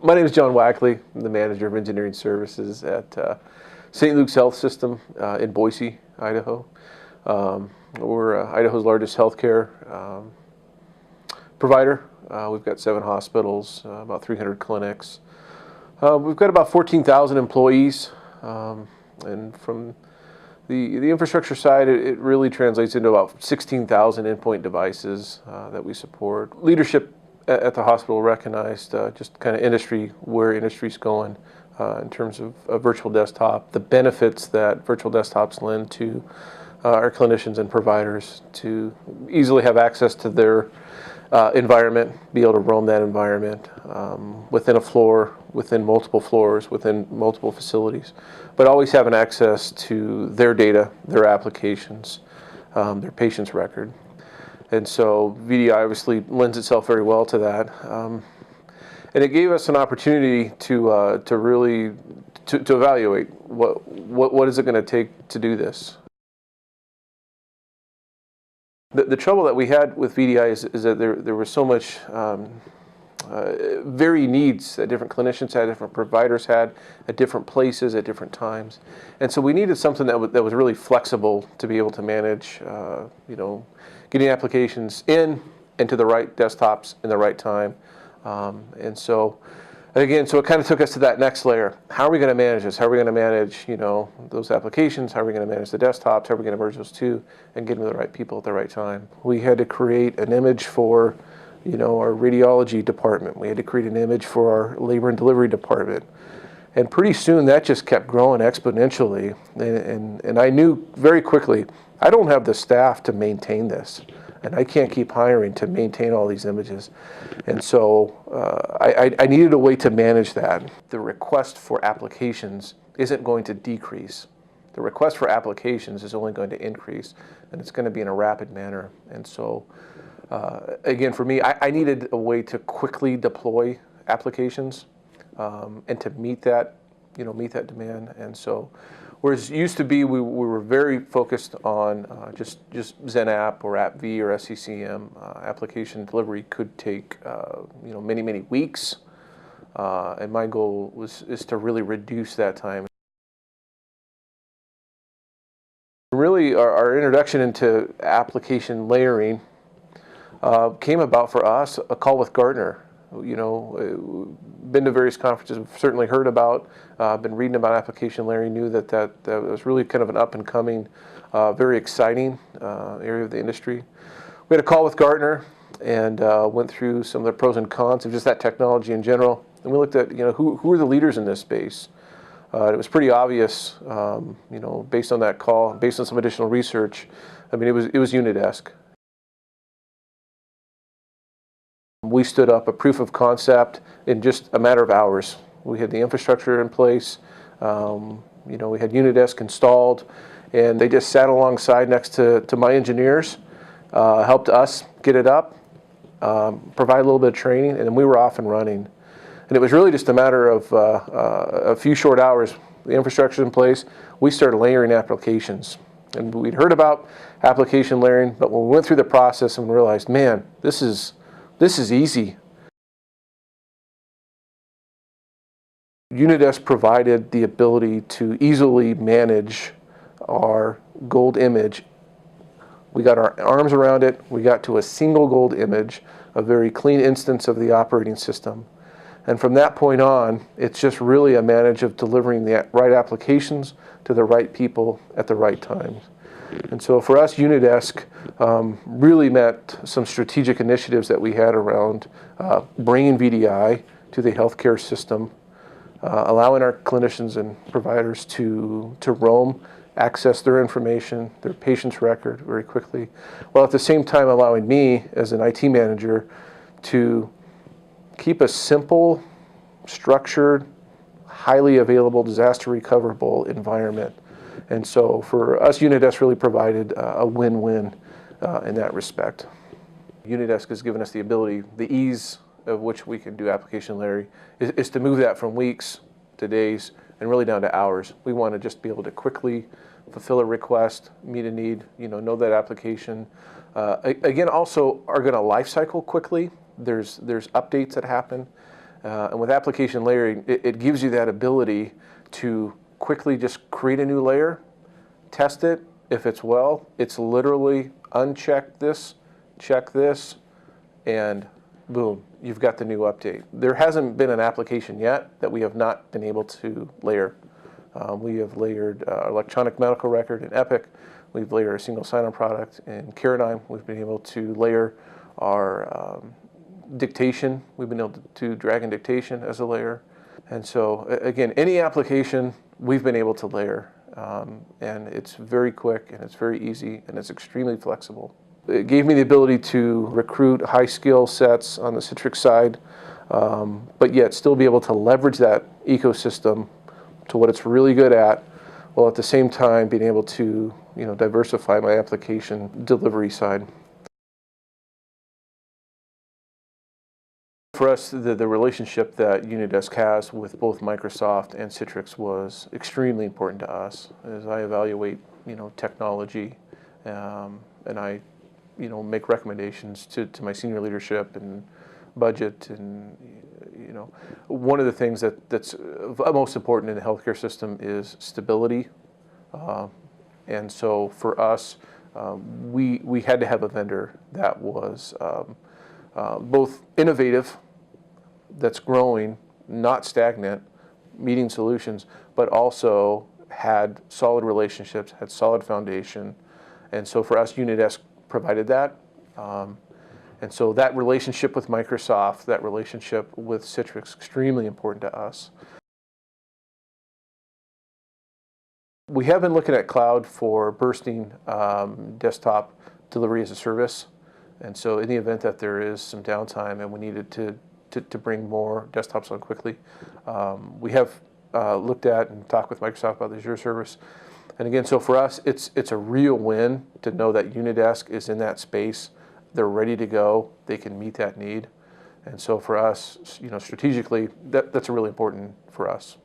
My name is John Walchle. I'm the manager of engineering services at St. Luke's Health System in Boise, Idaho. We're Idaho's largest healthcare provider. We've got 7 hospitals, about 300 clinics. We've got about 14,000 employees, and from the infrastructure side, it really translates into about 16,000 endpoint devices that we support. Leadership at the hospital recognized just kind of where industry's going in terms of a virtual desktop, the benefits that virtual desktops lend to our clinicians and providers to easily have access to their environment, be able to roam that environment within a floor, within multiple floors, within multiple facilities, but always having access to their data, their applications, their patient's record. And so VDI obviously lends itself very well to that. And it gave us an opportunity to really evaluate what is it going to take to do this. The trouble that we had with VDI is that there was so much varied needs that different clinicians had, different providers had, at different places, at different times. And so we needed something that was really flexible to be able to manage, getting applications into the right desktops in the right time. And so, again, so it kind of took us to that next layer. How are we going to manage this? How are we going to manage, those applications? How are we going to manage the desktops? How are we going to merge those two and get them to the right people at the right time? We had to create an image for, our radiology department. We had to create an image for our labor and delivery department. And pretty soon that just kept growing exponentially. And I knew very quickly, I don't have the staff to maintain this. And I can't keep hiring to maintain all these images. And so I needed a way to manage that. The request for applications isn't going to decrease. The request for applications is only going to increase, and it's going to be in a rapid manner. And so, again, for me, I needed a way to quickly deploy applications and to meet that demand. And so, whereas it used to be we were very focused on just XenApp or AppV or SCCM, application delivery could take many weeks, and my goal is to really reduce that time. Really, our introduction into application layering came about for us a call with Gartner. Been to various conferences, certainly heard about, been reading about application layering, knew that was really kind of an up and coming, very exciting area of the industry. We had a call with Gartner and went through some of the pros and cons of just that technology in general. And we looked at, who are the leaders in this space? It was pretty obvious, based on that call, based on some additional research. I mean, it was Unidesk. We stood up a proof of concept in just a matter of hours. We had the infrastructure in place, we had Unidesk installed, and they just sat alongside next to my engineers, helped us get it up, provide a little bit of training, and then we were off and running. And it was really just a matter of a few short hours. The infrastructure in place, we started layering applications. And we'd heard about application layering, but when we went through the process and realized, man, this is easy. Unidesk provided the ability to easily manage our gold image. We got our arms around it. We got to a single gold image, a very clean instance of the operating system. And from that point on, it's just really a matter of delivering the right applications to the right people at the right times. And so for us, Unidesk really met some strategic initiatives that we had around bringing VDI to the healthcare system, allowing our clinicians and providers to roam, access their information, their patient's record very quickly, while at the same time allowing me as an IT manager to keep a simple, structured, highly available, disaster recoverable environment. And so for us, Unidesk really provided a win-win in that respect. Unidesk has given us the ability, the ease of which we can do application layering is to move that from weeks to days and really down to hours. We want to just be able to quickly fulfill a request, meet a need, know that application. Again, also are going to life cycle quickly. There's updates that happen. And with application layering, it gives you that ability to quickly just create a new layer, test it. If it's well, it's literally uncheck this, check this, and boom, you've got the new update. There hasn't been an application yet that we have not been able to layer. We have layered electronic medical record in Epic. We've layered a single sign-on product in Paradigm. We've been able to layer our dictation. We've been able to drag in dictation as a layer. And so, again, any application we've been able to layer. And it's very quick, and it's very easy, and it's extremely flexible. It gave me the ability to recruit high skill sets on the Citrix side, but yet still be able to leverage that ecosystem to what it's really good at, while at the same time being able to, diversify my application delivery side. For us, the relationship that Unidesk has with both Microsoft and Citrix was extremely important to us as I evaluate, technology, and I, make recommendations to my senior leadership and budget. And one of the things that's most important in the healthcare system is stability. And so for us, we had to have a vendor that was both innovative, that's growing, not stagnant, meeting solutions, but also had solid relationships, had solid foundation. And so for us, Unidesk provided that. And so that relationship with Microsoft, that relationship with Citrix, extremely important to us. We have been looking at cloud for bursting desktop delivery as a service. And so in the event that there is some downtime and we needed to bring more desktops on quickly, we have looked at and talked with Microsoft about the Azure service. And again, so for us, it's a real win to know that Unidesk is in that space. They're ready to go. They can meet that need. And so for us, strategically, that's really important for us.